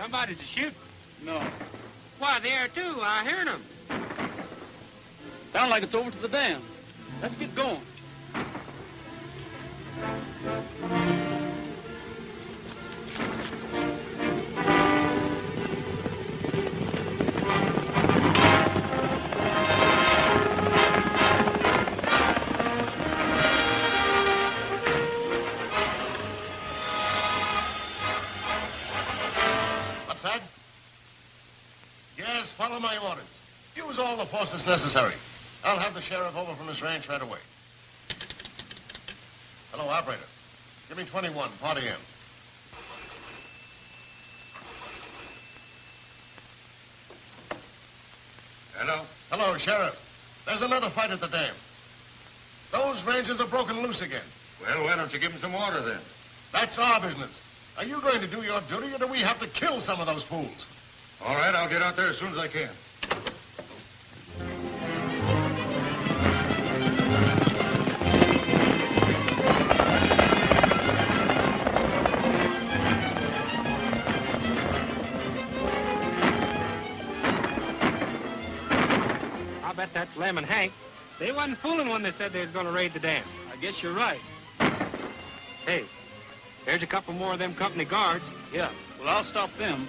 Somebody's shooting. No. Why, there too. I heard them. Sound like it's over to the dam. Let's get going. What's that? Yes, follow my orders. Use all the force that's necessary. I'll have the sheriff over from his ranch right away. Hello, operator. Give me 21, party in. Hello? Hello, Sheriff. There's another fight at the dam. Those rangers are broken loose again. Well, why don't you give them some water then? That's our business. Are you going to do your duty, or do we have to kill some of those fools? All right, I'll get out there as soon as I can. I bet that's Lem and Hank. They wasn't fooling when they said they was going to raid the dam. I guess you're right. Hey, there's a couple more of them company guards. Yeah, well, I'll stop them.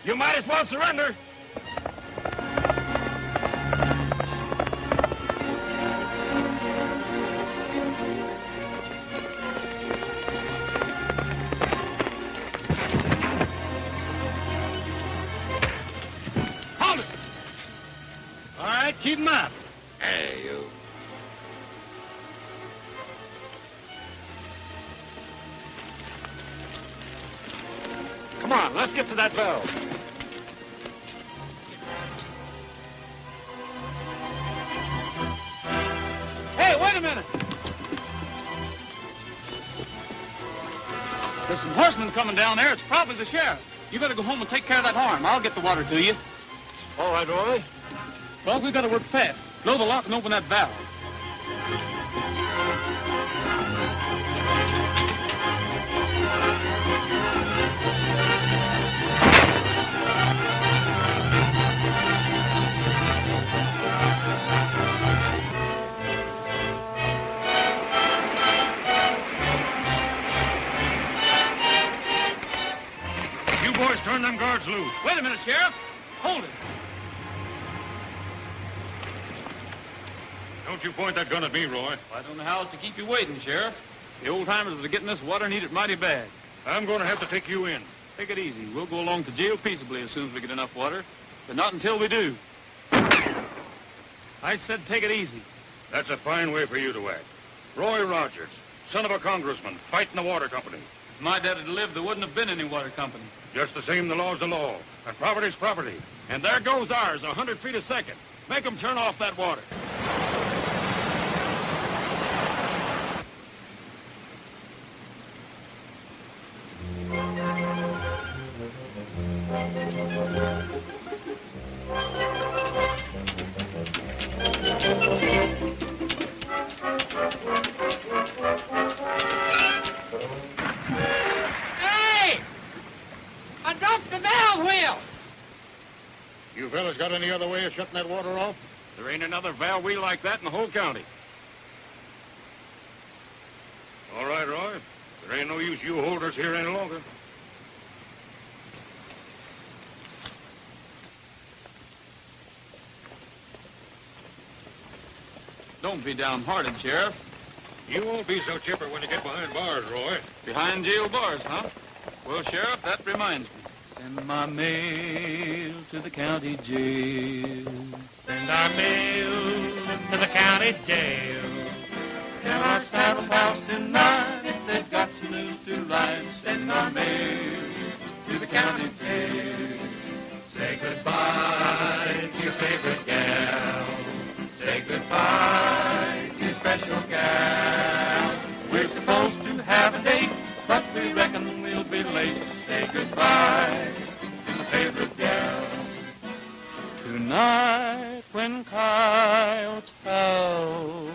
You might as well surrender. Hold it. All right, keep him up. Hey, you. Come on, let's get to that valve. Hey, wait a minute. There's some horsemen coming down there. It's probably the sheriff. You better go home and take care of that harm. I'll get the water to you. All right, Roy. Well, we've got to work fast. Blow the lock and open that valve. You boys turn them guards loose. Wait a minute, Sheriff. Hold it. Don't you point that gun at me, Roy. I don't know how else to keep you waiting, Sheriff. The old-timers that are getting this water need it mighty bad. I'm going to have to take you in. Take it easy. We'll go along to jail peaceably as soon as we get enough water. But not until we do. I said take it easy. That's a fine way for you to act. Roy Rogers, son of a congressman, fighting the water company. If my dad had lived, there wouldn't have been any water company. Just the same, the law's the law. And property's property. And there goes ours, 100 feet a second. Make them turn off that water. Hey! I dropped the valve wheel. You fellas got any other way of shutting that water off? There ain't another valve wheel like that in the whole county. All right, Roy. There ain't no use you hold us here any longer. Don't be downhearted, Sheriff. You won't be so chipper when you get behind bars, Roy. Behind jail bars, huh? Well, Sheriff, that reminds me. Send my mail to the county jail. Send our mail to the county jail. Tell our saddle pals tonight if they've got some news to write. Send our mail to the county jail. Say goodbye to your favorite gal. Say goodbye to your special gal. We're supposed to have a date, but we reckon we'll be late. Say goodbye to my favorite gal. Tonight when coyotes howl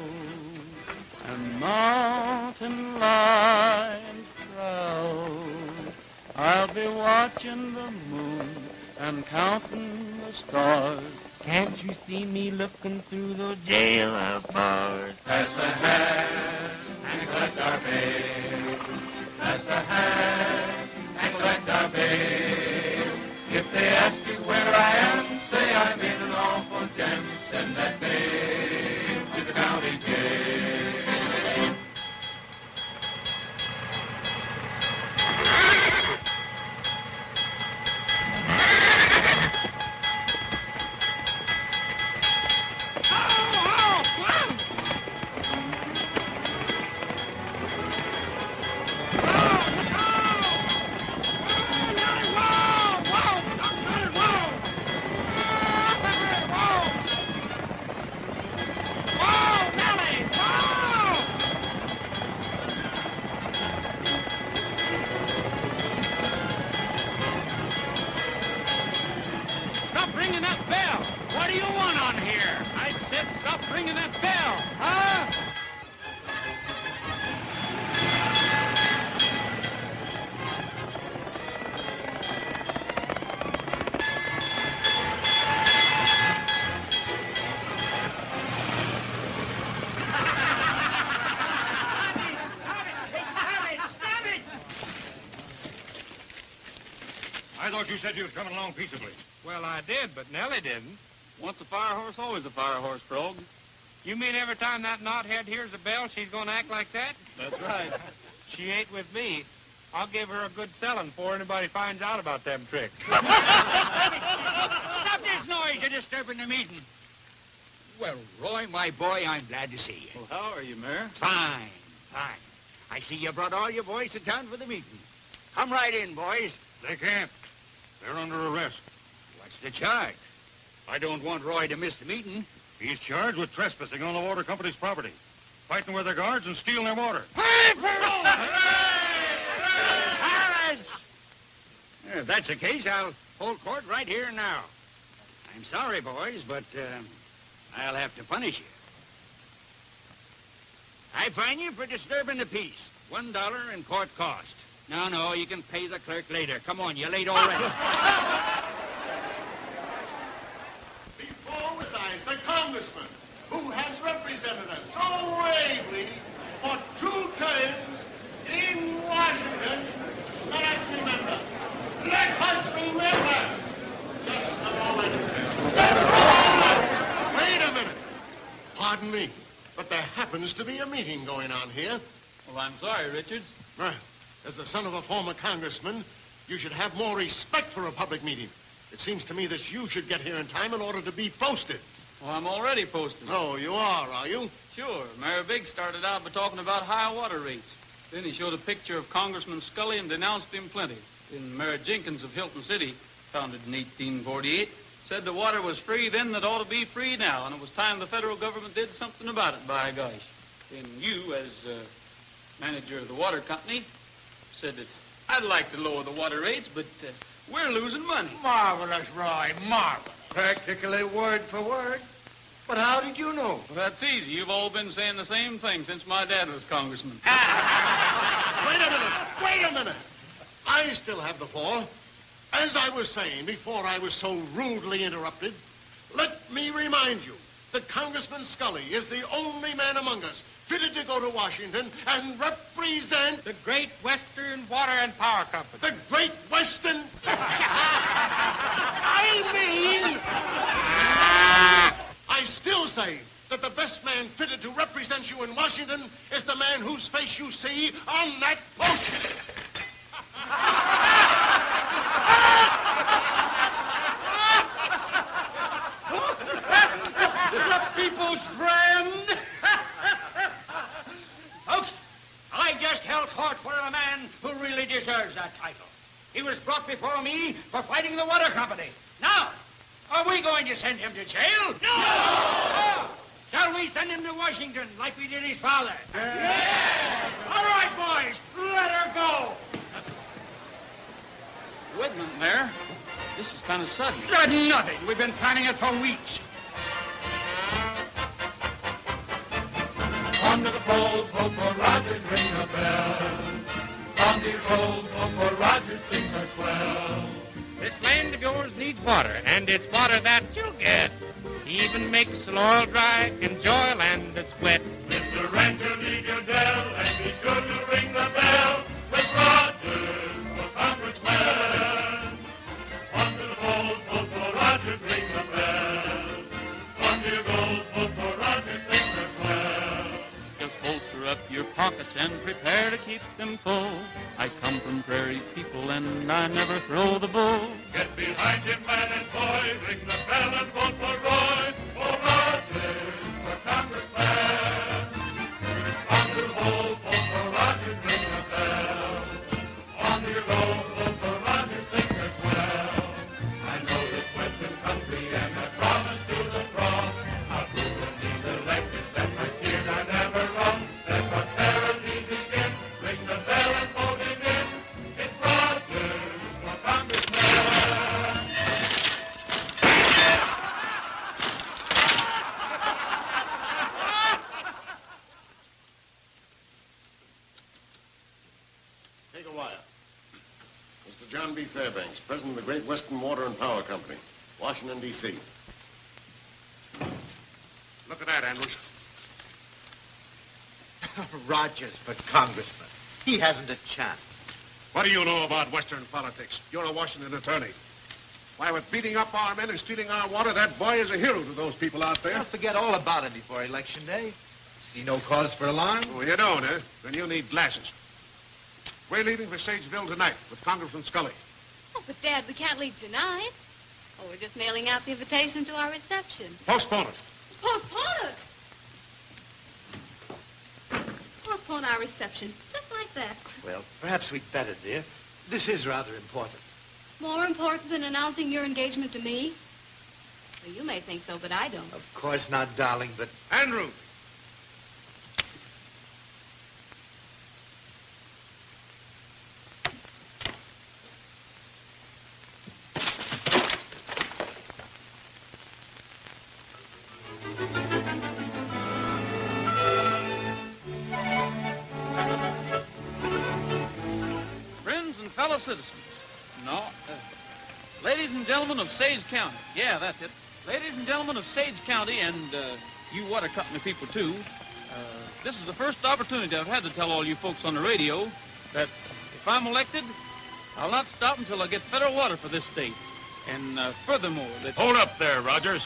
and mountain lions prowl, I'll be watching the moon and counting the stars. Can't you see me looking through those jailhouse bars? Pass the hat and collect our bail. Pass the hat and collect our bail. If they ask you where I am, say I'm in an awful jam. Send that bail to the county jail. Stop ringing that bell! What do you want on here? I said stop ringing that bell, huh? I thought you said you were coming along peaceably. Well, I did, but Nellie didn't. Once a fire horse, always a fire horse, Frog. You mean every time that knothead hears a bell, she's going to act like that? That's right. She ain't with me. I'll give her a good selling before anybody finds out about them tricks. Stop this noise. You're disturbing the meeting. Well, Roy, my boy, I'm glad to see you. Well, how are you, Mayor? Fine, fine. I see you brought all your boys to town for the meeting. Come right in, boys. They can't. They're under arrest. What's the charge? I don't want Roy to miss the meeting. He's charged with trespassing on the water company's property, fighting with their guards and stealing their water. If that's the case, I'll hold court right here now. I'm sorry, boys, but I'll have to punish you. I fine you for disturbing the peace. $1 in court cost. No, you can pay the clerk later. Come on, you're late already. Before besides the congressman who has represented us so bravely for 2 terms in Washington. Let us remember. Let us remember. Just a moment. Just a moment. Wait a minute. Pardon me, but there happens to be a meeting going on here. Well, I'm sorry, Richards. Well, as the son of a former congressman, you should have more respect for a public meeting. It seems to me that you should get here in time in order to be posted. Well, I'm already posted. Oh, you are you? Sure. Mayor Biggs started out by talking about high water rates. Then he showed a picture of Congressman Scully and denounced him plenty. Then Mayor Jenkins of Hilton City, founded in 1848, said the water was free then that ought to be free now, and it was time the federal government did something about it, by gosh. And you, as manager of the water company, said that I'd like to lower the water rates, but we're losing money. Marvelous, Roy, marvelous. Practically word for word. But how did you know? Well, that's easy. You've all been saying the same thing since my dad was congressman. Wait a minute. I still have the floor. As I was saying before I was so rudely interrupted, let me remind you that Congressman Scully is the only man among us fitted to go to Washington and represent The Great Western Water and Power Company. the Great Western... I still say that the best man fitted to represent you in Washington is the man whose face you see on that poster. before me for fighting the water company. Now, are we going to send him to jail? No! Oh. Shall we send him to Washington like we did his father? Yeah! All right, boys, let her go. Wait a minute, Mayor. This is kind of sudden. Nothing. We've been planning it for weeks. On to the polls, vote for Rogers, ring the bell. On to your polls, vote for Rogers, things are swell. This land of yours needs water, and it's water that you'll get. He even makes the oil dry, enjoy land that's wet. Mr. Rancher, leave your dell, and be sure to ring the bell with Rogers for Congressman. On to the polls, vote for Rogers, ring the bell. On to your goals, vote for Rogers, things are swell. Just bolster up your pockets and prepare to keep them full. I come from prairie people, and I never throw the bull. Get behind him, man and boy, ring the bell and vote for Roy, for Rogers, for Congressman. On to the polls, vote for Rogers, ring the bell. On to your goals, vote for Rogers, things are swell. I know this Western country and I promise to the throng, I'll prove when he's elected that my steers are never wrong. Let prosperity begin, ring the bell and vote him in. It's Rogers for Congressman. Take a wire. Mr. John B. Fairbanks, President of the Great Western Water and Power Company, Washington, D.C. Look at that, Andrews. Rogers for congressman. He hasn't a chance. What do you know about Western politics? You're a Washington attorney. Why, with beating up our men and stealing our water, that boy is a hero to those people out there. I'll forget all about it before Election Day. See no cause for alarm? Oh, you don't, eh? Then you need glasses. We're leaving for Sageville tonight with Congressman Scully. Oh, but, Dad, we can't leave tonight. Oh, we're just mailing out the invitation to our reception. Postpone it. Postpone it! Postpone our reception, just like that. Well, perhaps we'd better, dear. This is rather important. More important than announcing your engagement to me? Well, you may think so, but I don't. Of course not, darling, but... Andrew. Fellow citizens. No. Ladies and gentlemen of Sage County. Yeah, that's it. Ladies and gentlemen of Sage County and you water company people, too. This is the first opportunity I've had to tell all you folks on the radio that if I'm elected, I'll not stop until I get federal water for this state. And furthermore, that... Hold up there, Rogers.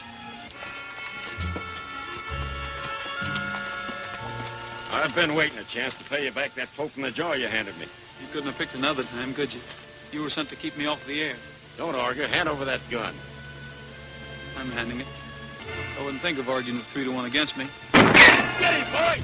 I've been waiting a chance to pay you back that poke in the jaw you handed me. You couldn't have picked another time, could you? You were sent to keep me off the air. Don't argue. Hand over that gun. I'm handing it. I wouldn't think of arguing with 3-1 against me. Get him, boy!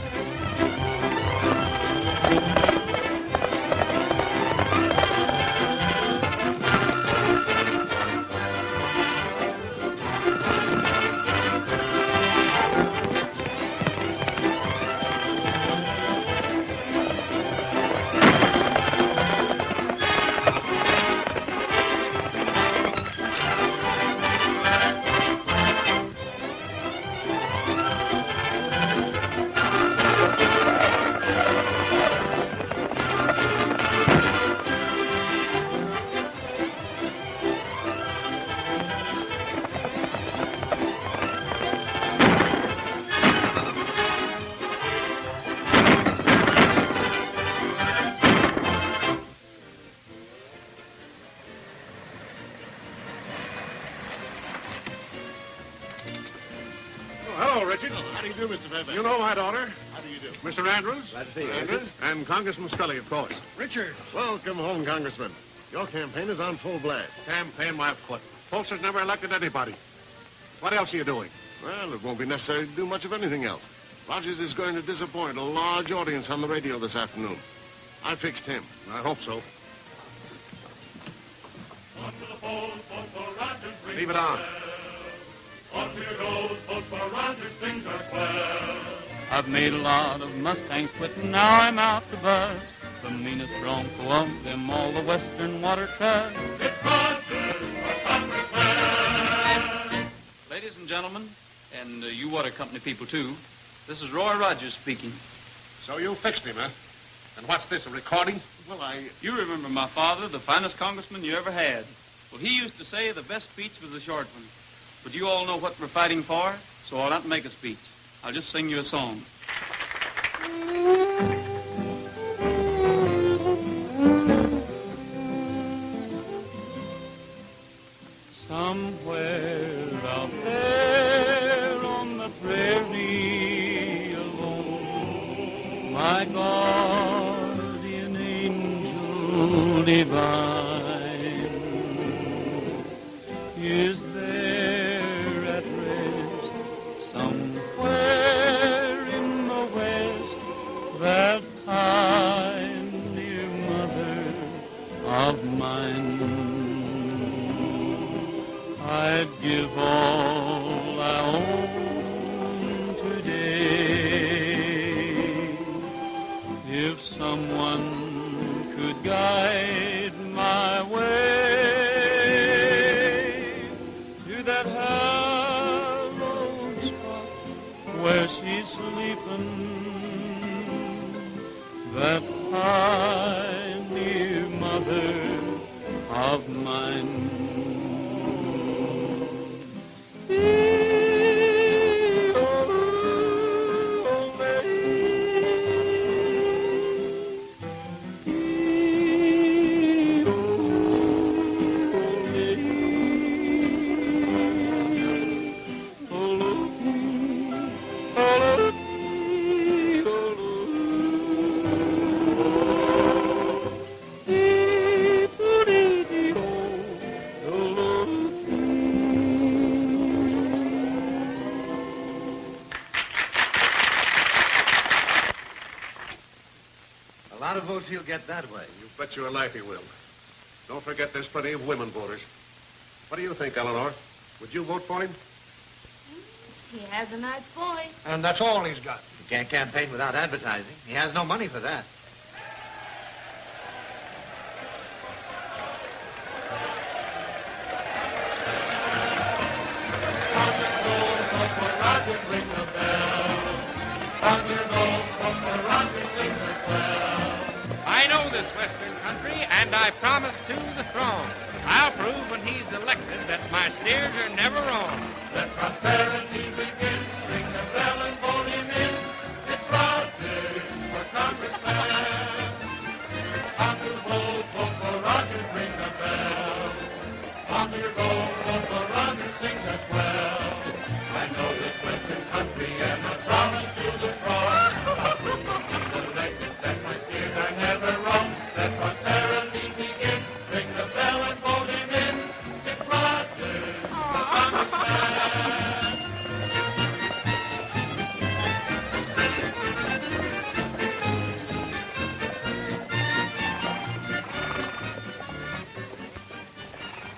You know my daughter. How do you do? Mr. Andrews. Glad to see you, Andrews. And Congressman Scully, of course. Richard. Welcome home, Congressman. Your campaign is on full blast. Campaign my foot. Folks has never elected anybody. What else are you doing? Well, it won't be necessary to do much of anything else. Rogers is going to disappoint a large audience on the radio this afternoon. I fixed him. I hope so. Leave it on. On to your goals, vote for Rogers, things are swell. I've made a lot of Mustangs quit, and now I'm out to buzz. The meanest bronco of them all, the Western Water Trust. It's Rogers for Congressman. Ladies and gentlemen, and you water company people too, this is Roy Rogers speaking. So you fixed him, huh? And what's this, a recording? Well, you remember my father, the finest congressman you ever had. Well, he used to say the best speech was a short one. But you all know what we're fighting for, so I'll not make a speech. I'll just sing you a song. Somewhere out there on the prairie alone, my guardian angel divine is there at rest somewhere in the west, that kind dear mother of mine. I'd give all I own today if someone could guide my way to that hallowed spot where she's sleeping, that high dear mother of mine. A lot of votes he'll get that way. You bet your life he will. Don't forget there's plenty of women voters. What do you think, Eleanor? Would you vote for him? He has a nice voice. And that's all he's got. You can't campaign without advertising. He has no money for that. I know this Western country, and I promise to the throne. I'll prove when he's elected that my steers are never wrong. Let prosperity begin. Ring the bell and vote him in. It's Rogers for Congressman. On to vote for Rogers, ring the bell. On to your goal, vote for Rogers, sing as well. I know this Western country and I promise to the throne. I'll prove when he's elected that my steers are never wrong. Let prosperity begin. Ring the bell and vote him in. It's Rogers for Congressman.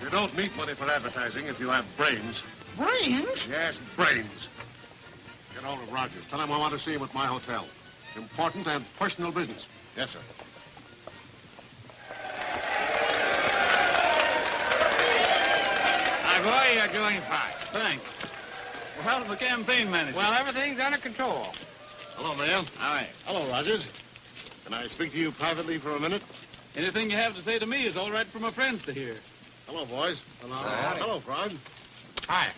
You don't need money for advertising if you have brains. Brains? Yes, brains. Get hold of Rogers. Tell him I want to see him at my hotel. Important and personal business. Yes, sir. My boy, you're doing fine. Thanks. Well, how's the campaign managed? Well, everything's under control. Hello, Mayor. All right. Hello, Rogers. Can I speak to you privately for a minute? Anything you have to say to me is all right for my friends to hear. Hello, boys. Hello. Howdy. Hello, Frog. Hi.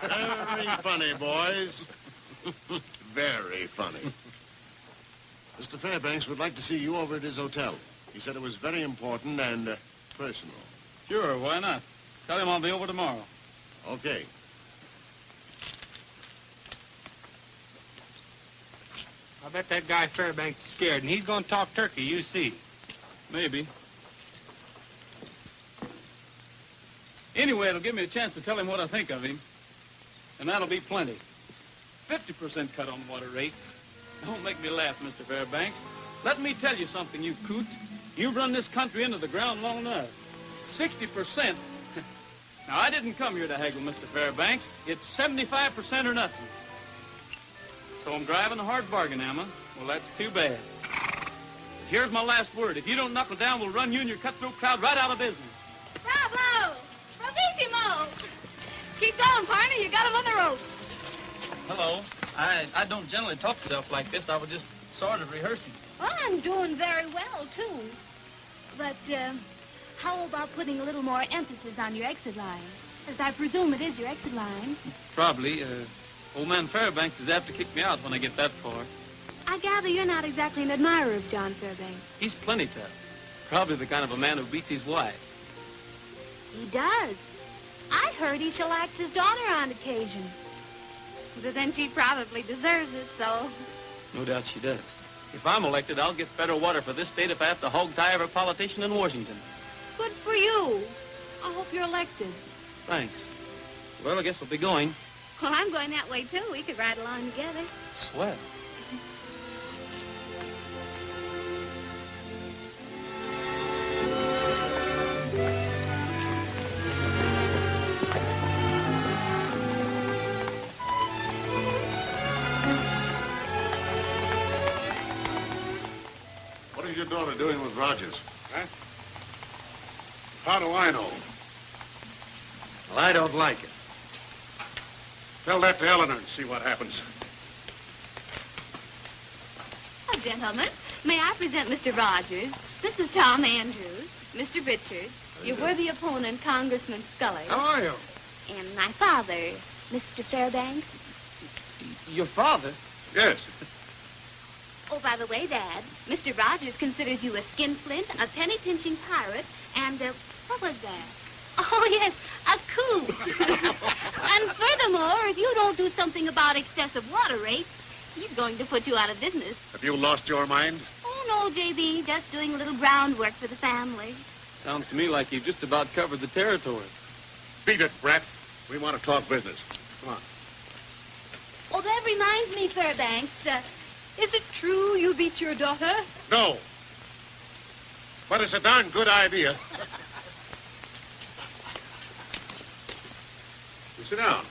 Very funny, boys. Very funny. Mr. Fairbanks would like to see you over at his hotel. He said it was very important and personal. Sure, why not? Tell him I'll be over tomorrow. Okay. I bet that guy Fairbanks is scared, and he's going to talk turkey, you see. Maybe. Anyway, it'll give me a chance to tell him what I think of him. And that'll be plenty. 50% cut on water rates. Don't make me laugh, Mr. Fairbanks. Let me tell you something, you coot. You've run this country into the ground long enough. 60%. Now, I didn't come here to haggle, Mr. Fairbanks. It's 75% or nothing. So I'm driving a hard bargain, Emma. Well, that's too bad. Here's my last word. If you don't knuckle down, we'll run you and your cutthroat crowd right out of business. Bravo! Bravissimo! Keep going, partner. You got him on the rope. Hello. I don't generally talk to myself like this. I was just sort of rehearsing. Well, I'm doing very well, too. But, how about putting a little more emphasis on your exit line? As I presume it is your exit line. Probably. Old man Fairbanks is apt to kick me out when I get that far. I gather you're not exactly an admirer of John Fairbanks. He's plenty tough. Probably the kind of a man who beats his wife. He does. I heard he shellacks his daughter on occasion. But then she probably deserves it, so... No doubt she does. If I'm elected, I'll get federal water for this state if I have to hog tie every politician in Washington. Good for you. I hope you're elected. Thanks. Well, I guess we'll be going. Well, I'm going that way, too. We could ride along together. Swell. What is your daughter doing with Rogers? Huh? How do I know? Well, I don't like it. Tell that to Eleanor and see what happens. Oh, gentlemen, may I present Mr. Rogers, Mrs. Tom Andrews, Mr. Richards, your worthy opponent, Congressman Scully, How are you? and my father, Mr. Fairbanks. Your father? Yes. Oh, by the way, Dad, Mr. Rogers considers you a skinflint, a penny-pinching pirate, and, what was that? Oh, yes, a coup. And furthermore, if you don't do something about excessive water rates, he's going to put you out of business. Have you lost your mind? Oh, no, J.B., just doing a little groundwork for the family. Sounds to me like you've just about covered the territory. Beat it, Brett. We want to talk business. Come on. Oh, that reminds me, Fairbanks, is it true you beat your daughter? No. But it's a darn good idea. You sit down.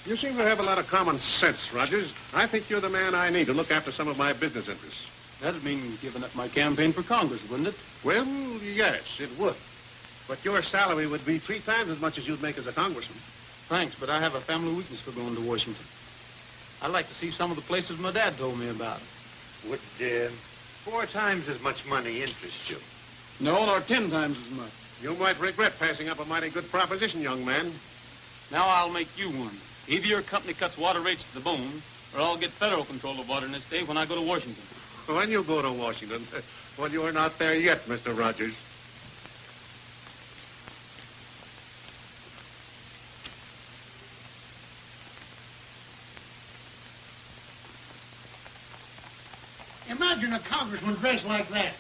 You seem to have a lot of common sense, Rogers. I think you're the man I need to look after some of my business interests. That'd mean giving up my campaign for Congress, wouldn't it? Well, yes, it would. But your salary would be 3 times as much as you'd make as a congressman. Thanks, but I have a family weakness for going to Washington. I'd like to see some of the places my dad told me about. Would 4 times as much money interest you? No, nor 10 times as much. You might regret passing up a mighty good proposition, young man. Now I'll make you one. Either your company cuts water rates to the bone, or I'll get federal control of water in this state when I go to Washington. When you go to Washington, well, you're not there yet, Mr. Rogers. Imagine a congressman dressed like that.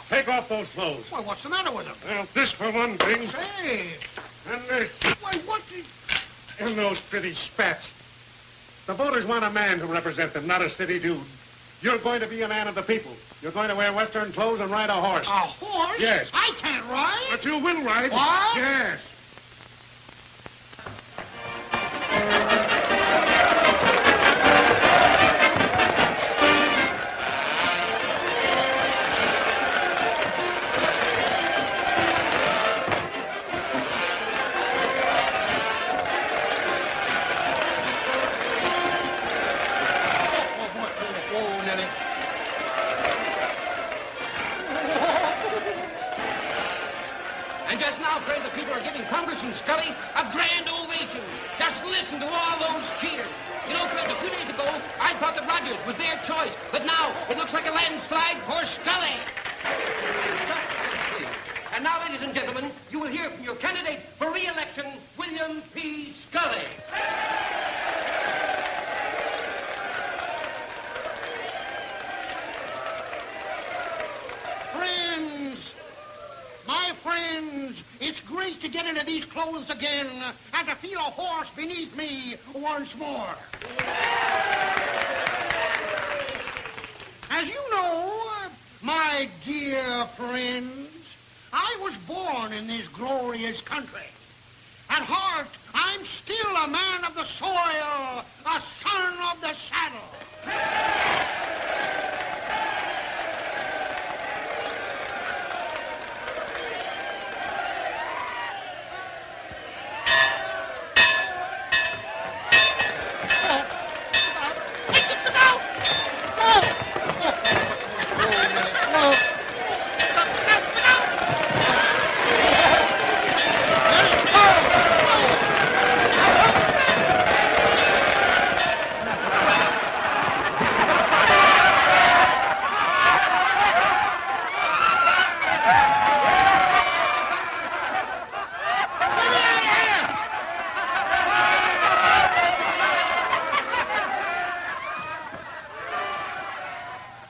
Take off those clothes. Well, what's the matter with him? Well, this for one thing. Say, And this. why, what did... And those pretty spats. The voters want a man to represent them, not a city dude. You're going to be a man of the people. You're going to wear Western clothes and ride a horse. A horse? Yes. I can't ride. But you will ride. What? Yes. And just now, Fred, the people are giving Congressman Scully a grand ovation. Just listen to all those cheers. You know, Fred, a few days ago, I thought that Rogers was their choice. But now, it looks like a landslide for Scully. And now, ladies and gentlemen, you will hear from your candidate for re-election, William P. Scully. My friends, it's great to get into these clothes again and to feel a horse beneath me once more. My dear friends, I was born in this glorious country. At heart, I'm still a man of the soil, a son of the saddle.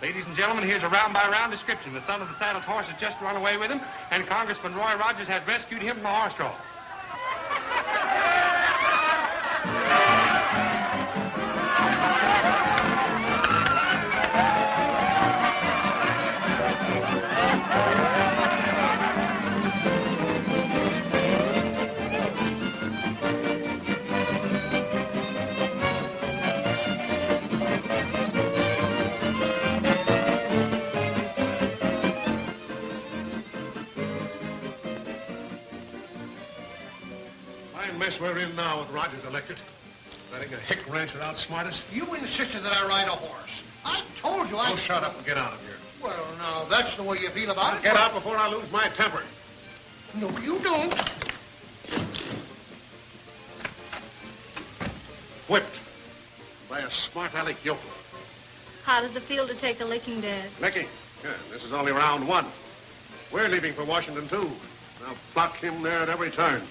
Ladies and gentlemen, here's a round-by-round description. The son of the saddle's horse has just run away with him, and Congressman Roy Rogers has rescued him from the horse trough. Mess we're in now with Rogers elected. Letting a hick rancher outsmart us. You insisted that I ride a horse. I told you I... Oh, shut up and get out of here. Well, now, that's the way you feel about it. Get out before I lose my temper. No, you don't. Whipped by a smart aleck yokel. How does it feel to take a licking, Dad? Licking? Yeah, this is only round one. We're leaving for Washington, too. Now block him there at every turn.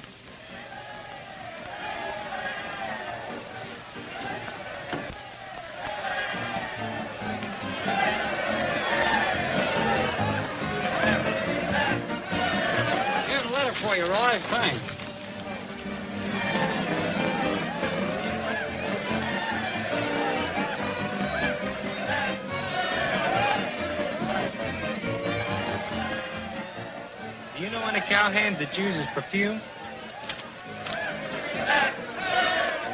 For you, Roy. Thanks. Do you know any cowhands that uses perfume?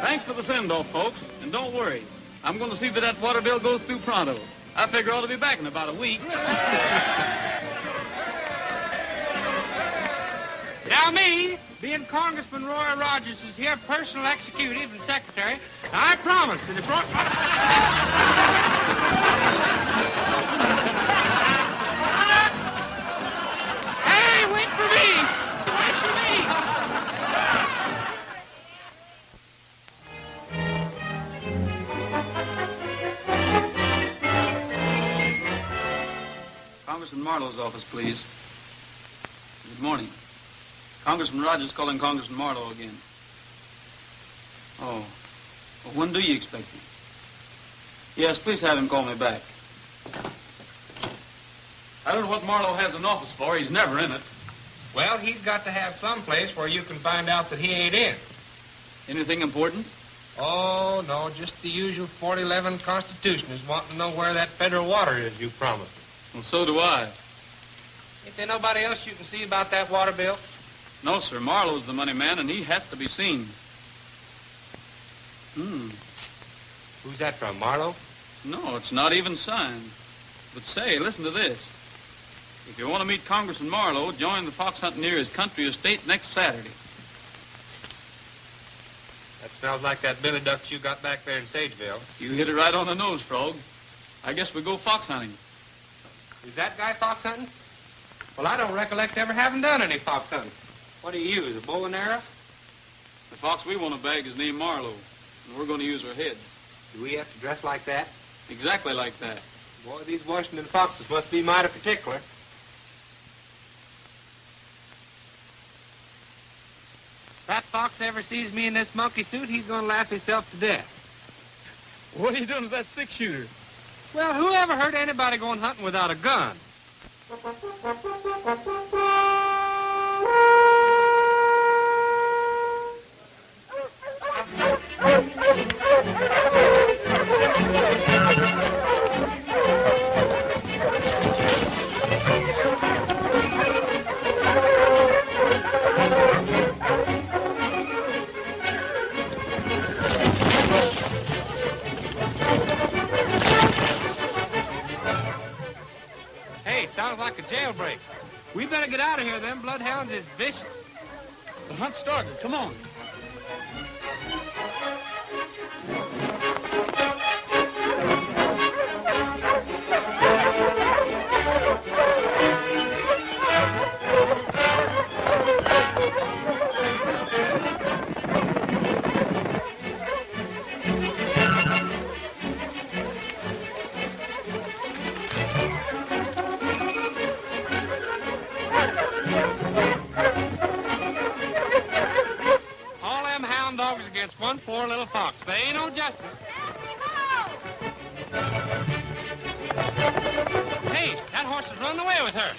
Thanks for the send-off, folks. And don't worry. I'm going to see that water bill goes through pronto. I figure I ought to be back in about a week. Now me, being Congressman Roy Rogers is here, personal executive and secretary, I promise that if Roy... Hey, wait for me! Wait for me! Congressman Marlowe's office, please. Good morning. Congressman Rogers calling Congressman Marlowe again. Oh. Well, when do you expect him? Yes, please have him call me back. I don't know what Marlowe has an office for. He's never in it. Well, he's got to have some place where you can find out that he ain't in. Anything important? Oh, no, just the usual 4011 Constitutionalists wanting to know where that federal water is you promised. Well, so do I. Ain't there nobody else you can see about that water bill? No, sir. Marlowe's the money man, and he has to be seen. Who's that from, Marlowe? No, it's not even signed. But say, listen to this. If you want to meet Congressman Marlowe, join the fox hunting near his country estate next Saturday. That smells like that billy duck you got back there in Sageville. You hit it right on the nose, Frog. I guess we go fox hunting. Is that guy fox hunting? Well, I don't recollect ever having done any fox hunting. What do you use, a bow and arrow? The fox we want to bag is named Marlowe, and we're going to use our heads. Do we have to dress like that? Exactly like that. Boy, these Washington foxes must be mighty particular. If that fox ever sees me in this monkey suit, he's going to laugh himself to death. What are you doing with that six-shooter? Well, who ever heard anybody going hunting without a gun? Sounds like a jailbreak. We better get out of here. Them bloodhounds is vicious. The hunt started. Come on. Against one poor little fox. There ain't no justice. Hey, that horse is running away with her.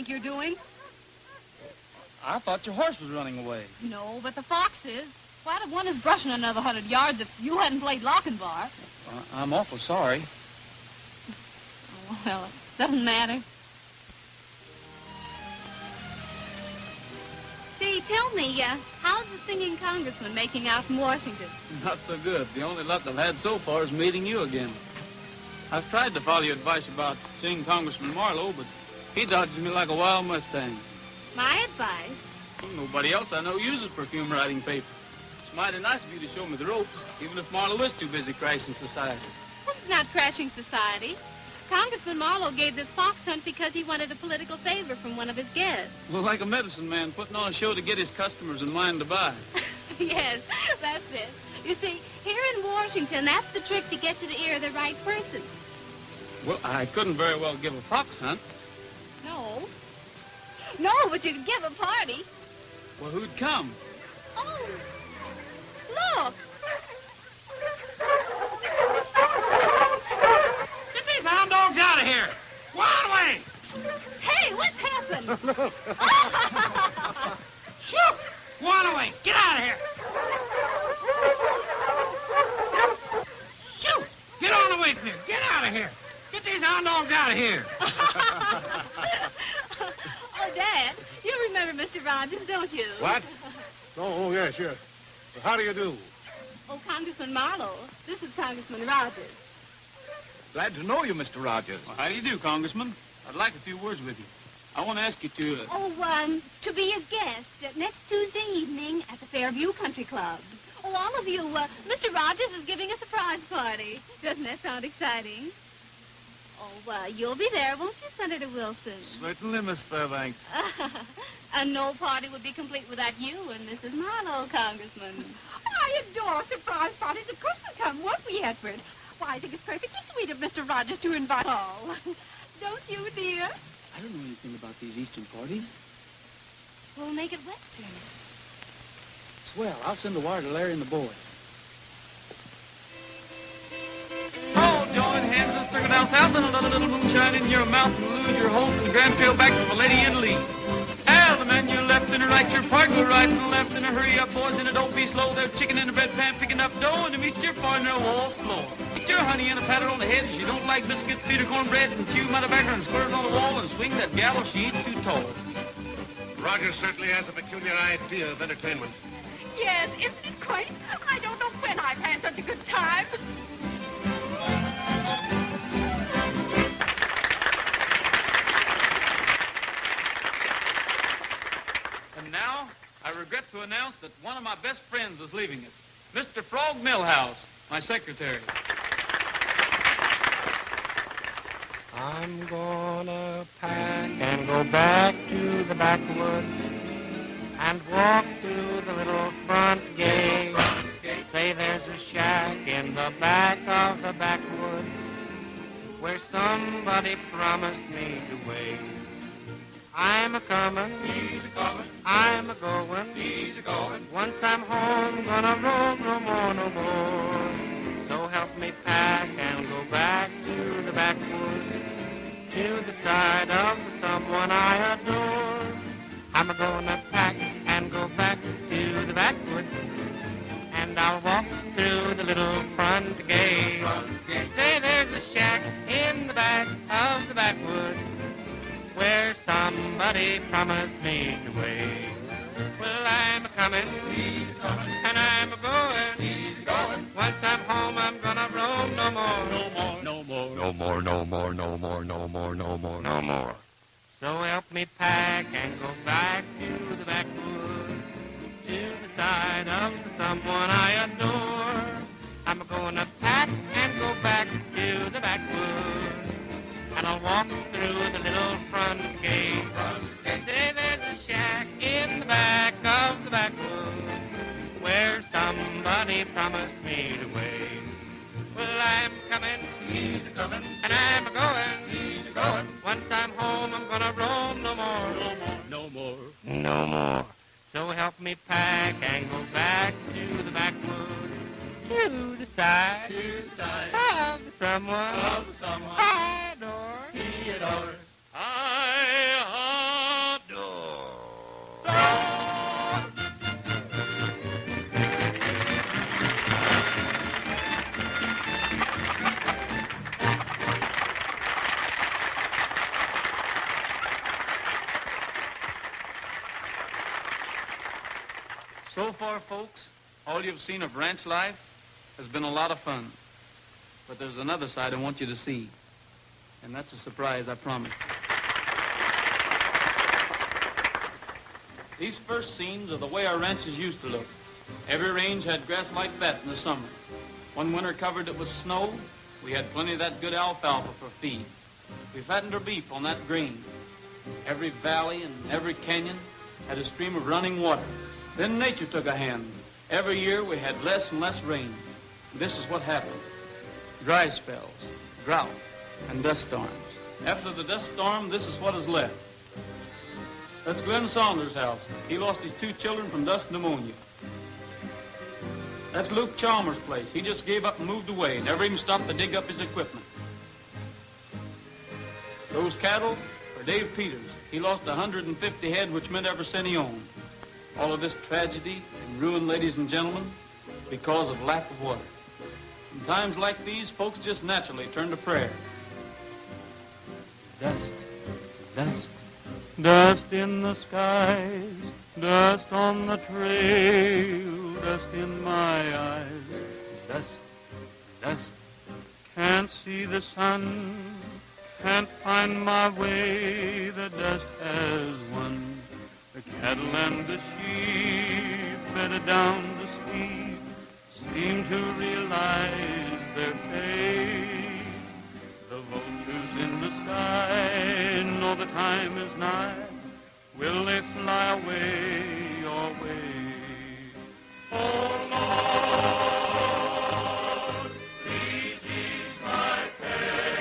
You're doing? I thought your horse was running away. No, but the fox is. Why'd have won his brushing another 100 yards if you hadn't played lock and bar? I'm awful sorry. Oh, well, it doesn't matter. See, tell me, how's the singing congressman making out from Washington? Not so good. The only luck I've had so far is meeting you again. I've tried to follow your advice about seeing Congressman Marlowe, but he dodges me like a wild Mustang. My advice? Well, nobody else I know uses perfume writing paper. It's mighty nice of you to show me the ropes, even if Marlowe is too busy crashing society. Well, it's not crashing society. Congressman Marlowe gave this fox hunt because he wanted a political favor from one of his guests. Well, like a medicine man putting on a show to get his customers in line to buy. Yes, that's it. You see, here in Washington, that's the trick to get to the ear of the right person. Well, I couldn't very well give a fox hunt. No. No, but you could give a party. Well, who'd come? Oh, look. Get these hound dogs out of here. Go on away. Hey, what's happened? Shoot. Go on away. Get out of here. Shoot. Get on away from here. Get out of here. Get these hound dogs out of here. Oh, Dad, you remember Mr. Rogers, don't you? What? Oh, yes, yes. Well, how do you do? Oh, Congressman Marlowe. This is Congressman Rogers. Glad to know you, Mr. Rogers. Well, how do you do, Congressman? I'd like a few words with you. I want to ask you to... To be a guest next Tuesday evening at the Fairview Country Club. Oh, all of you, Mr. Rogers is giving a surprise party. Doesn't that sound exciting? Oh, you'll be there, won't you, Senator Wilson? Certainly, Miss Fairbanks. And no party would be complete without you and Mrs. Marlowe, Congressman. I adore surprise parties. Of course we'll come, won't we, Edward? Why, I think it's perfectly sweet of Mr. Rogers to invite all. Don't you, dear? I don't know anything about these Eastern parties. We'll make it Western. Swell. I'll send a wire to Larry and the boys. Oh, join hands and circle down south and another little moonshine in your mouth and lose your hold and grand trail back to the lady in the lead. Ah, the man you left and right, your partner right and left and hurry up, boys, and don't be slow. They're chicken in the bread pan picking up dough and to meet your partner walls floor. Get your honey and a pat her on the head if you don't like biscuits, feed her cornbread and chew my tobacco and squirt on the wall and swing that gal if she ain't too tall. Rogers certainly has a peculiar idea of entertainment. Yes, isn't it quaint? I don't know when I've had such a good time. And now, I regret to announce that one of my best friends is leaving us. Mr. Frog Millhouse, my secretary. I'm gonna pack and go back to the backwoods and walk through the little front gate. Say there's a shack in the back of the backwoods where somebody promised me to wait. I'm a-comin', he's a-comin', I'm a-goin', he's a-goin'. Once I'm home, gonna roam no more, no more. So help me pack and go back I'm gonna pack and go back to the backwoods, and I'll walk through the little front gate. Say there's a shack in the back of the backwoods where somebody promised me to wait. Well, I'm a-comin', and I'm a-goin'. Once I'm home, I'm gonna roam no more. No more, no more, no more, no more, no more, no more. So help me pack and go back to the backwoods, to the side of someone I adore. I'm gonna pack and go back to the backwoods, and I'll walk through the little front gate. Say there's a shack in the back of the backwoods where somebody promised me to wait. Well, I'm comin', and I'm a-goin'. Once I'm home, I'm gonna roam no more. No more. So help me pack and go back to the backwoods, to the side of someone I adore. He adores. I adore. So far, folks, all you've seen of ranch life has been a lot of fun. But there's another side I want you to see. And that's a surprise, I promise. These first scenes are the way our ranches used to look. Every range had grass like that in the summer. One winter covered it with snow. We had plenty of that good alfalfa for feed. We fattened our beef on that grain. Every valley and every canyon had a stream of running water. Then nature took a hand. Every year we had less and less rain. This is what happened. Dry spells, drought, and dust storms. After the dust storm, this is what is left. That's Glenn Saunders' house. He lost his 2 children from dust pneumonia. That's Luke Chalmers' place. He just gave up and moved away, never even stopped to dig up his equipment. Those cattle are Dave Peters. He lost 150 head, which meant every cent he owned. All of this tragedy and ruin, ladies and gentlemen, because of lack of water. In times like these, folks just naturally turn to prayer. Dust, dust, dust in the skies, dust on the trail, dust in my eyes. Dust, dust, can't see the sun, can't find my way, the dust has won. The cattle and the sheep bedded down to sleep seem to realize their fate. The vultures in the sky know the time is nigh. Will they fly away or wait? Oh, Lord, please ease my pain.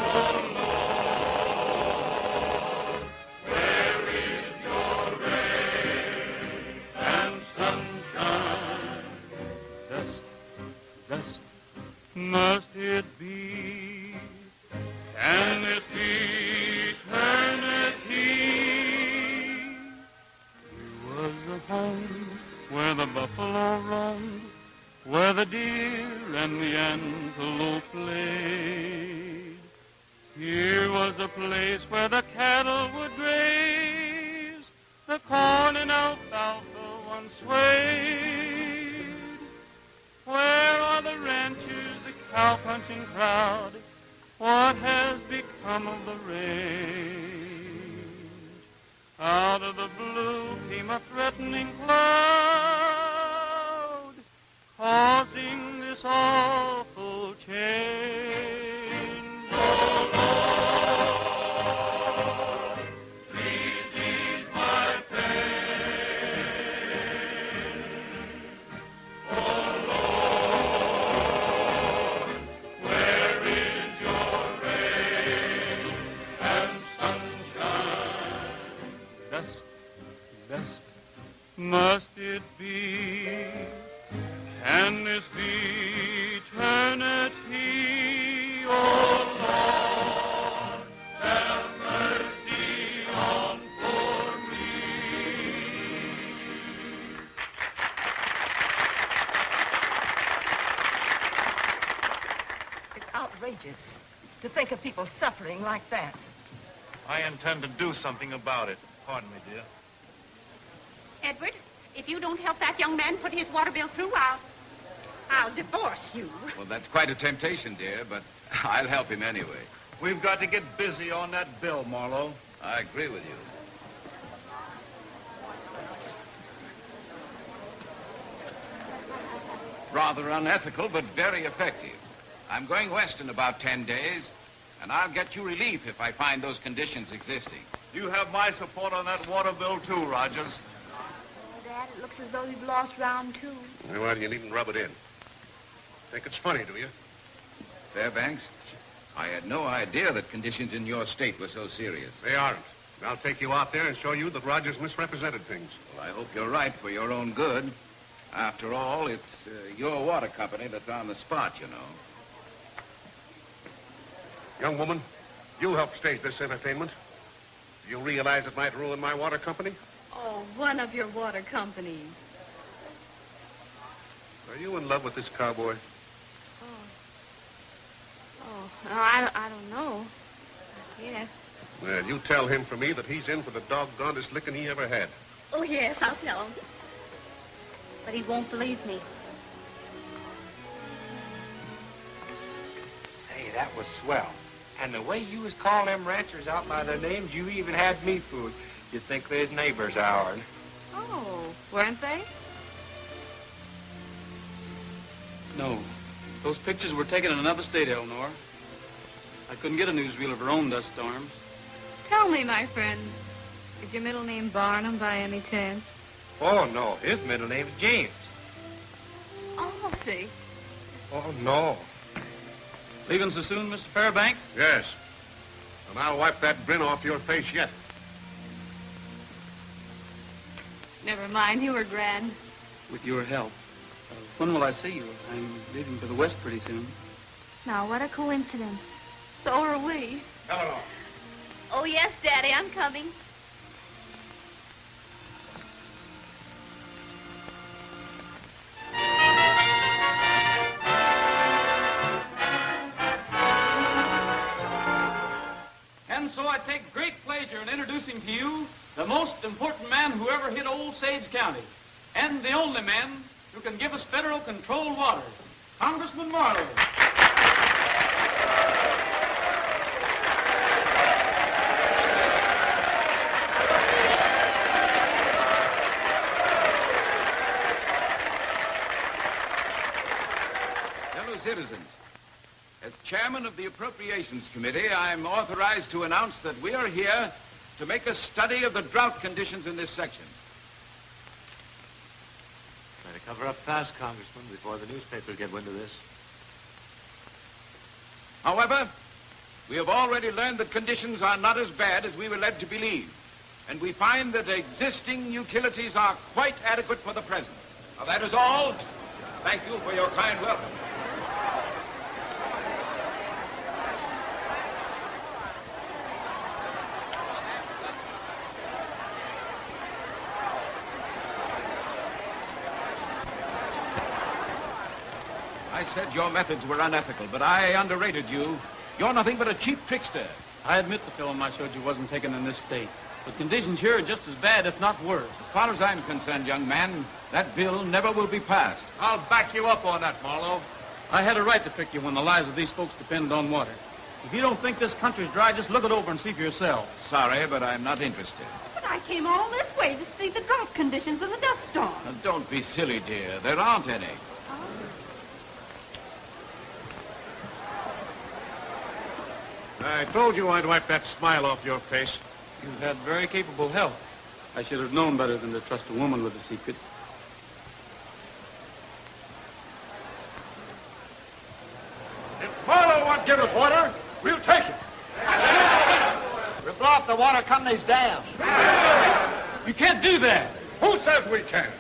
Oh, Lord, where is your rain and sunshine? Dust, dust, must it be? Can this be eternity? Here was a home where the buffalo roamed, where the deer and the antelope played. Here was a place where the cattle would graze, the corn and alfalfa once swayed. Where are the ranchers, the cow-punching crowd? What has become of the range? Out of the blue came a threatening cloud, causing this awful change. Oh, Lord, please ease my pain. Oh, Lord, where is your rain and sunshine? Dust, dust, must it be? Can this be eternity? Oh, Lord, have mercy. outrageous. To think of people suffering like that. I intend to do something about it. Pardon me, dear. Edward, if you don't help that young man put his water bill through, I'll divorce you. Well, that's quite a temptation, dear, but I'll help him anyway. We've got to get busy on that bill, Marlowe. I agree with you. Rather unethical, but very effective. I'm going west in about 10 days, and I'll get you relief if I find those conditions existing. You have my support on that water bill, too, Rogers. Oh, Dad, it looks as though you've lost round 2. Well, you needn't rub it in. Think it's funny, do you? Fairbanks, I had no idea that conditions in your state were so serious. They aren't. I'll take you out there and show you that Rogers misrepresented things. Well, I hope you're right for your own good. After all, it's your water company that's on the spot, you know. Young woman, you helped stage this entertainment. Do you realize it might ruin my water company? Oh, one of your water companies. Are you in love with this cowboy? I don't know. Yes. Well, you tell him for me that he's in for the doggonedest licking he ever had. Oh, yes, I'll tell him. But he won't believe me. Say, that was swell. And the way you was calling them ranchers out by their names, you even had me fooled. You'd think they're his neighbors, Howard. Oh, weren't they? No. Those pictures were taken in another state, Eleanor. I couldn't get a newsreel of her own dust storms. Tell me, my friend, is your middle name Barnum by any chance? Oh, no. His middle name's James. Oh, see. Oh, no. Leaving so soon, Mr. Fairbanks? Yes. And I'll wipe that grin off your face yet. Never mind, you were grand. With your help. When will I see you? I'm leaving for the West pretty soon. Now, what a coincidence. So are we. Eleanor. Oh, yes, Daddy, I'm coming. And so I take great pleasure in introducing to you the most important man who ever hit Old Sage County, and the only man who can give us federal controlled water, Congressman Marlowe. Fellow citizens, as chairman of the Appropriations Committee, I'm authorized to announce that we are here to make a study of the drought conditions in this section. Better cover up fast, Congressman, before the newspapers get wind of this. However, we have already learned that conditions are not as bad as we were led to believe, and we find that existing utilities are quite adequate for the present. Now, that is all. Thank you for your kind welcome. I said your methods were unethical, but I underrated you. You're nothing but a cheap trickster. I admit the film I showed you wasn't taken in this state. But conditions here are just as bad, if not worse. As far as I'm concerned, young man, that bill never will be passed. I'll back you up on that, Marlowe. I had a right to pick you when the lives of these folks depend on water. If you don't think this country's dry, just look it over and see for yourself. Sorry, but I'm not interested. But I came all this way to see the drought conditions of the dust storm. Now, don't be silly, dear. There aren't any. I told you I'd wipe that smile off your face. You've had very capable help. I should have known better than to trust a woman with a secret. If Marlowe won't give us water, we'll take it. We'll blow up the water company's dam. You can't do that. Who says we can't?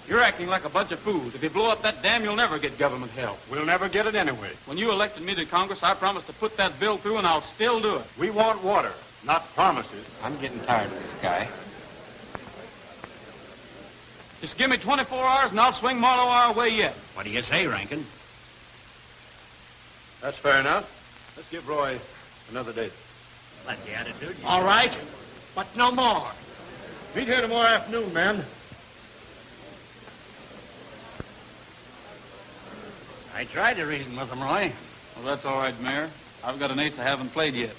You're acting like a bunch of fools. If you blow up that dam, you'll never get government help. We'll never get it anyway. When you elected me to Congress, I promised to put that bill through, and I'll still do it. We want water, not promises. I'm getting tired of this guy. Just give me 24 hours and I'll swing Marlowe our way yet. What do you say, Rankin? That's fair enough. Let's give Roy another date. That's the attitude. All right, but no more. Meet here tomorrow afternoon, man. I tried to reason with him, Roy. Well, that's all right, Mayor. I've got an ace I haven't played yet.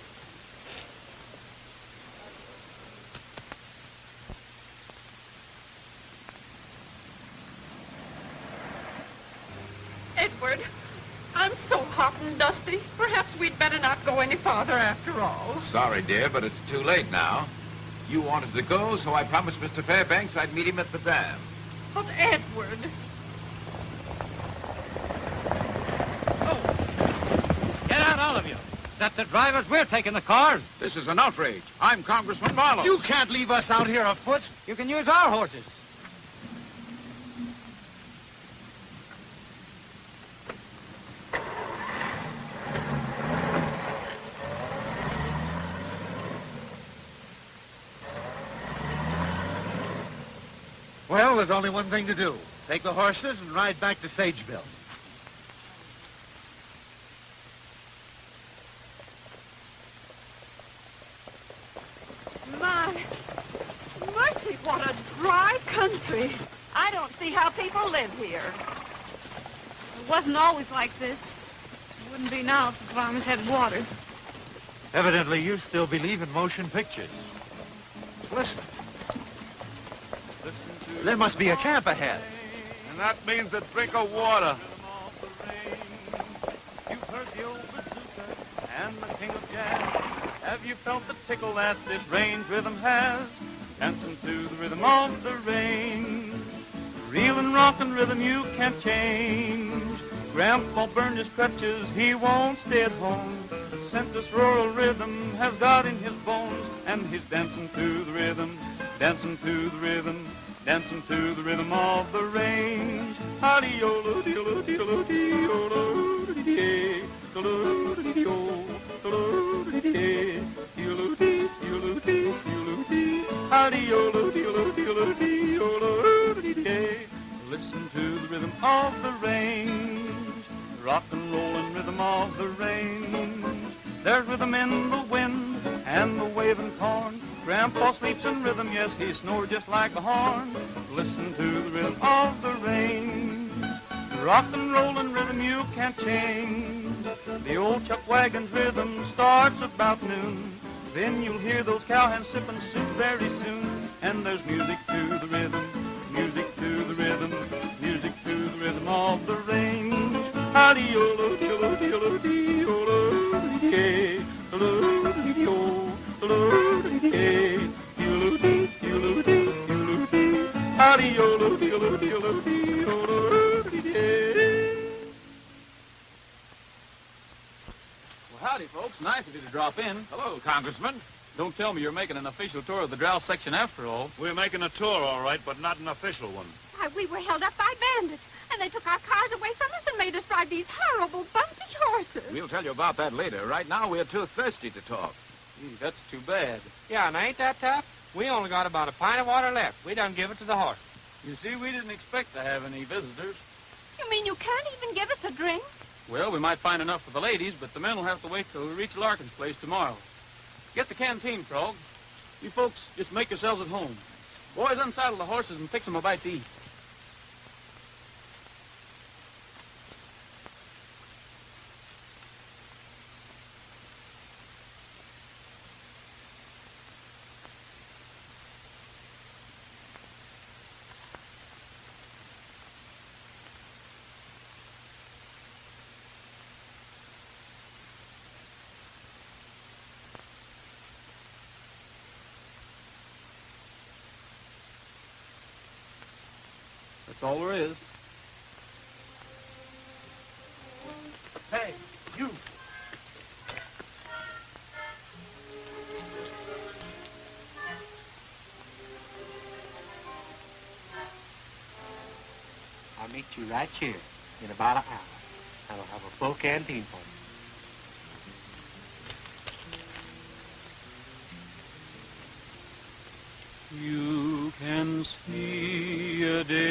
Edward, I'm so hot and dusty. Perhaps we'd better not go any farther after all. Sorry, dear, but it's too late now. You wanted to go, so I promised Mr. Fairbanks I'd meet him at the dam. But Edward... Get out, all of you. Is that the drivers? We're taking the cars. This is an outrage. I'm Congressman Marlowe. You can't leave us out here afoot. You can use our horses. Well, there's only one thing to do. Take the horses and ride back to Sageville. My mercy, what a dry country. I don't see how people live here. It wasn't always like this. It wouldn't be now if the farmers had water. Evidently, you still believe in motion pictures. Listen. There must be a camp ahead. And that means a drink of water. You've heard the old bazooka and the king of jazz. Have you felt the tickle that this range rhythm has? Dancing to the rhythm of the range. Real and rockin' rhythm you can't change. Grandpa burned his crutches, he won't stay at home. Since this rural rhythm has got in his bones, and he's dancing to the rhythm, dancing to the rhythm, dancing to the rhythm of the range. Howdy-o-lo, dee-o-lo, dee-o-lo, dee-o-lo, dee-dee, do-lo, dee-dee-o, do-lo, dee-dee, dee-o-lo, dee, dee-o-lo, dee, dee-o-lo, dee. Howdy-o-lo, dee-o-lo, dee-o-lo, dee-o-lo, dee-dee. Listen to the rhythm of the range, rock and rollin' rhythm of the range. There's rhythm in the wind and the waving corn. Grandpa sleeps in rhythm, yes, he snores just like a horn. Listen to the rhythm of the range, rock and rollin' rhythm you can't change. The old chuck wagon's rhythm starts about noon. Then you'll hear those cowhands sipping soup very soon. And there's music to the rhythm, music to the rhythm, music to the rhythm of the range. Howdy-o-lo, dee-o-lo, dee-o-lo, dee-o-lo, dee-dee, do-lo, dee-dee-o, do-lo, dee-dee, dee-o-lo, dee, dee-o-lo, dee, dee-o-lo, dee. Howdy-o-lo, dee-o-lo, dee-o-lo, dee-o-lo, dee-dee. Well, howdy, folks. Nice of you to drop in. Hello, Congressman. Don't tell me you're making an official tour of the Drow section after all. We're making a tour, all right, but not an official one. Why, we were held up by bandits, and they took our cars away from us and made us ride these horrible bumpy horses. We'll tell you about that later. Right now, we're too thirsty to talk. That's too bad. Yeah, and ain't that tough? We only got about a pint of water left. We done give it to the horse. You see, we didn't expect to have any visitors. You mean you can't even give us a drink? Well, we might find enough for the ladies, but the men will have to wait till we reach Larkin's place tomorrow. Get the canteen, Frog. You folks just make yourselves at home. Boys, unsaddle the horses and fix them a bite to eat. That's all there is. Hey, you. I'll meet you right here in about an hour. And I'll have a full canteen for you. You can see a day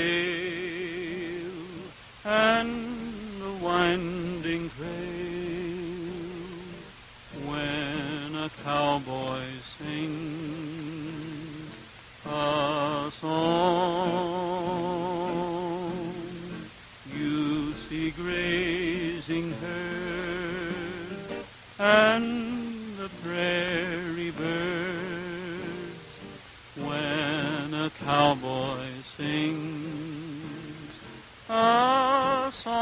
cowboy sings a song.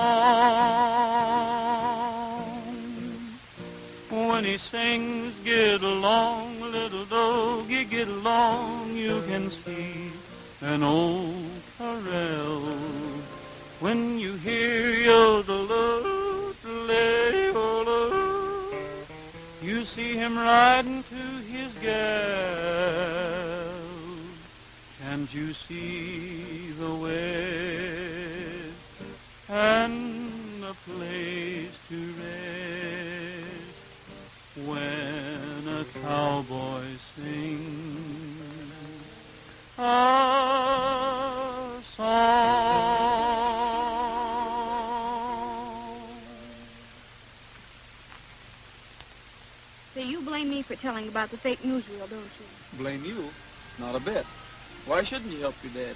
When he sings, get along, little doggy, get along, you can see an old corral. When you hear yodel-o-lay-o-lo, you see him riding to his gal. Can't you see the west and a place to rest when a cowboy sings a song? Say, you blame me for telling about the fake newsreel, don't you? Blame you? Not a bit. Why shouldn't you help your dad?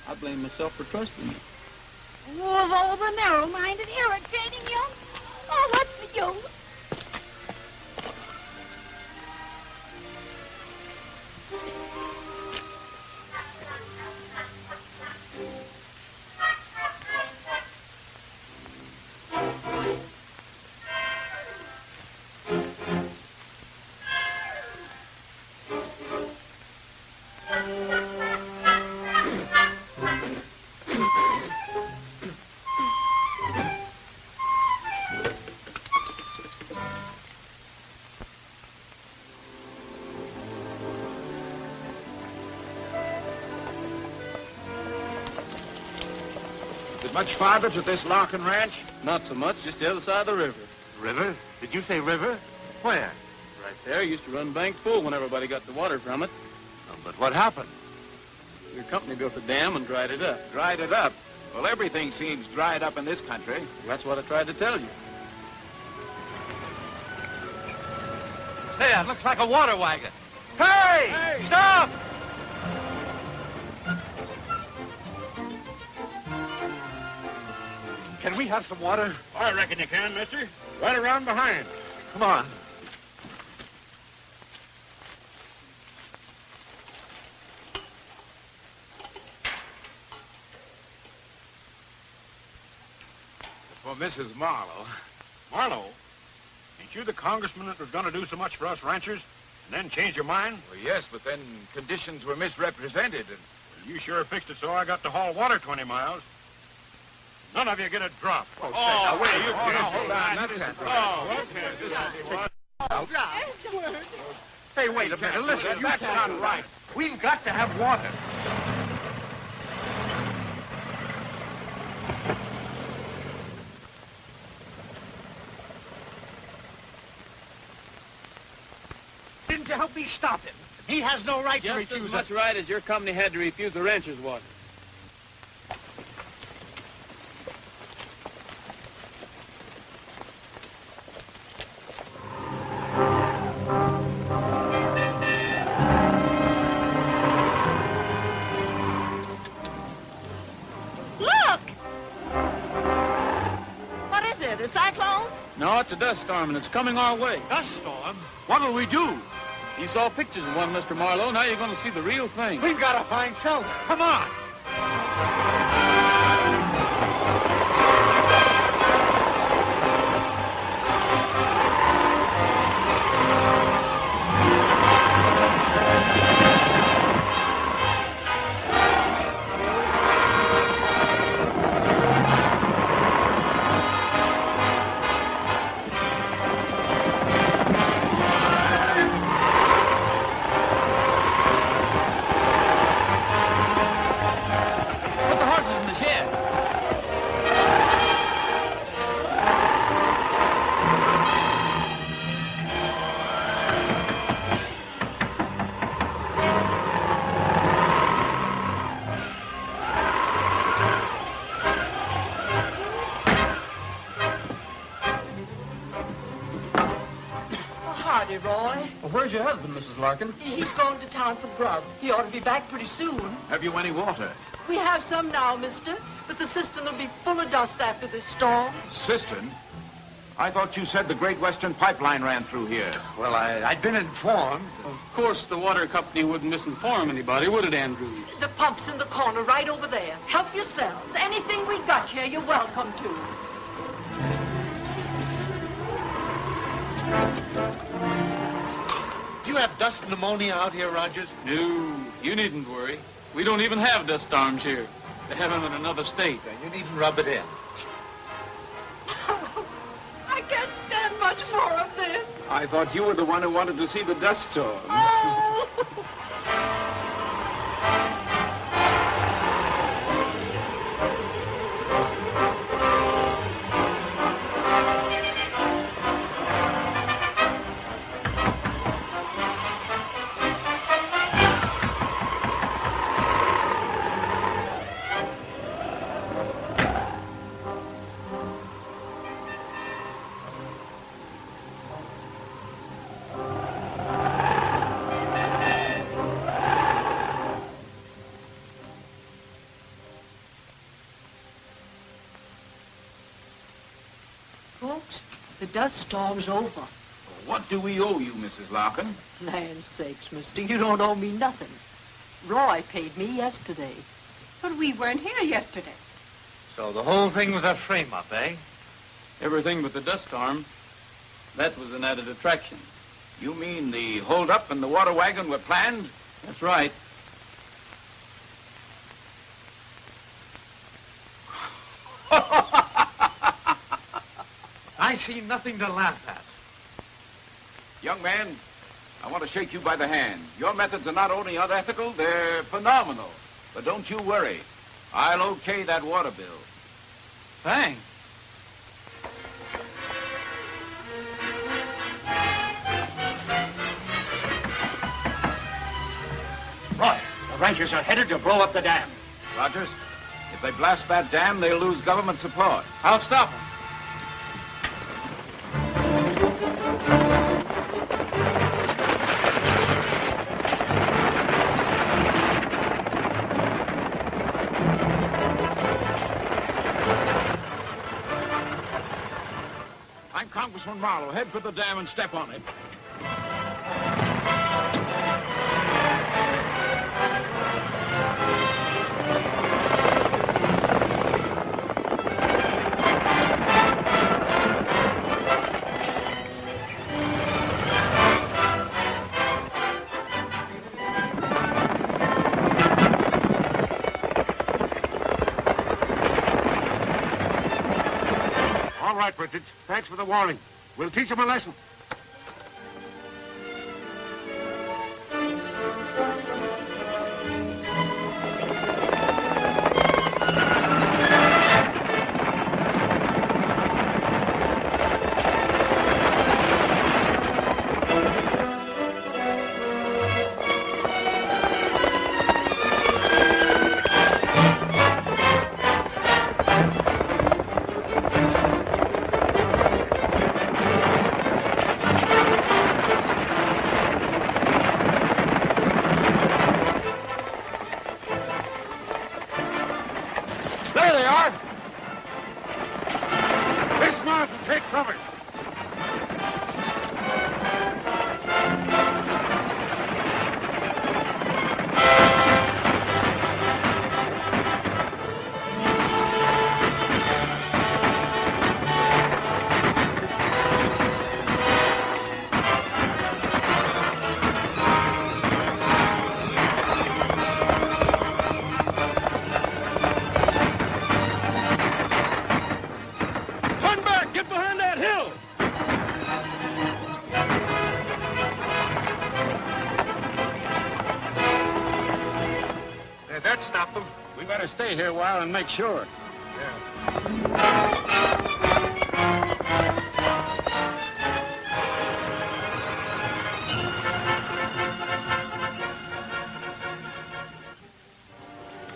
I blame myself for trusting you. Oh, of all the narrow-minded, irritating young... Oh, what's the use? Is it much farther to this Larkin ranch? Not so much, just the other side of the river. River? Did you say river? Where? Right there, used to run bank full when everybody got the water from it. But what happened? Your company built a dam and dried it up. Dried it up? Well, everything seems dried up in this country. That's what I tried to tell you. Say, that looks like a water wagon. Hey! Stop! Can we have some water? I reckon you can, mister. Right around behind. Come on. For Mrs. Marlowe. Marlowe, ain't you the congressman that was going to do so much for us ranchers and then change your mind? Well, yes, but then conditions were misrepresented and... Well, you sure fixed it so I got to haul water 20 miles. None of you get a drop. Oh, now, wait, you hold can't. on. That isn't right. Edward. Hey, wait a minute. Listen, That's not right. We've got to have water. Didn't you help me stop him? He has no right to Just refuse as much it. right as your company had to refuse the rancher's water. Look! What is it, a cyclone? No, it's a dust storm, and it's coming our way. Dust storm? What'll we do? You saw pictures of one, Mr. Marlowe. Now you're going to see the real thing. We've got to find shelter. Come on. Put the horses in the shed. Oh, howdy, Roy. Well, where's your husband, Mrs. Larkin? He's going to town for grub. He ought to be back pretty soon. Have you any water? We have some now, mister, but the cistern will be full of dust after this storm. Cistern? I thought you said the Great Western Pipeline ran through here. Well, I'd been informed. Of course, the water company wouldn't misinform anybody, would it, Andrews? The pump's in the corner right over there. Help yourselves. Anything we got here, you're welcome to. Do you have dust pneumonia out here, Rogers? No, you needn't worry. We don't even have dust storms here. They have them in another state. You needn't rub it in. I can't stand much more of this. I thought you were the one who wanted to see the dust storm. Oh! Folks, the dust storm's over. What do we owe you, Mrs. Larkin? Land's sakes, mister, you don't owe me nothing. Roy paid me yesterday. But we weren't here yesterday. So the whole thing was a frame-up, eh? Everything but the dust storm. That was an added attraction. You mean the hold-up and the water wagon were planned? That's right. I see nothing to laugh at. Young man, I want to shake you by the hand. Your methods are not only unethical, they're phenomenal. But don't you worry. I'll okay that water bill. Thanks. Roy, the ranchers are headed to blow up the dam. Rogers, if they blast that dam, they'll lose government support. I'll stop them. I'm Congressman Marlowe. Head for the dam and step on it. All right, Richards. Thanks for the warning. We'll teach him a lesson. There they are. Dismount and take cover. Run back! Get behind that hill! That stopped them. We better stay here a while and make sure.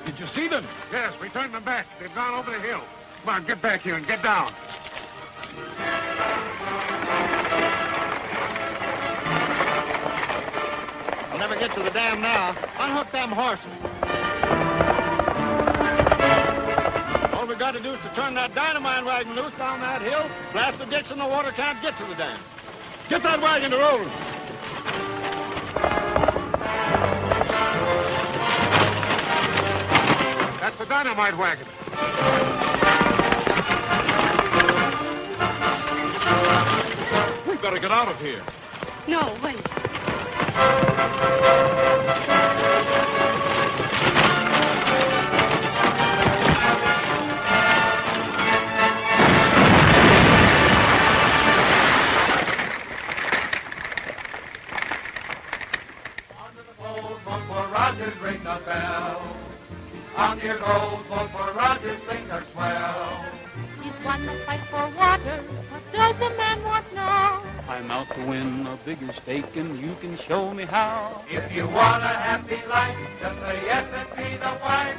Did you see them? Yes, we turned them back. They've gone over the hill. Come on, get back here and get down. We'll never get to the dam now. Unhook them horses. All we got got to do is to turn that dynamite wagon loose down that hill, blast the ditch, and the water can't get to the dam. Get that wagon to rolling. That's the dynamite wagon. We've got to get out of here. No, wait. Rogers, ring the bell. On your gold, vote for Rogers, finger swell. He's won the fight for water. What does the man want now? I'm out to win a bigger stake, and you can show me how. If you want a happy life, just say yes and be the wife.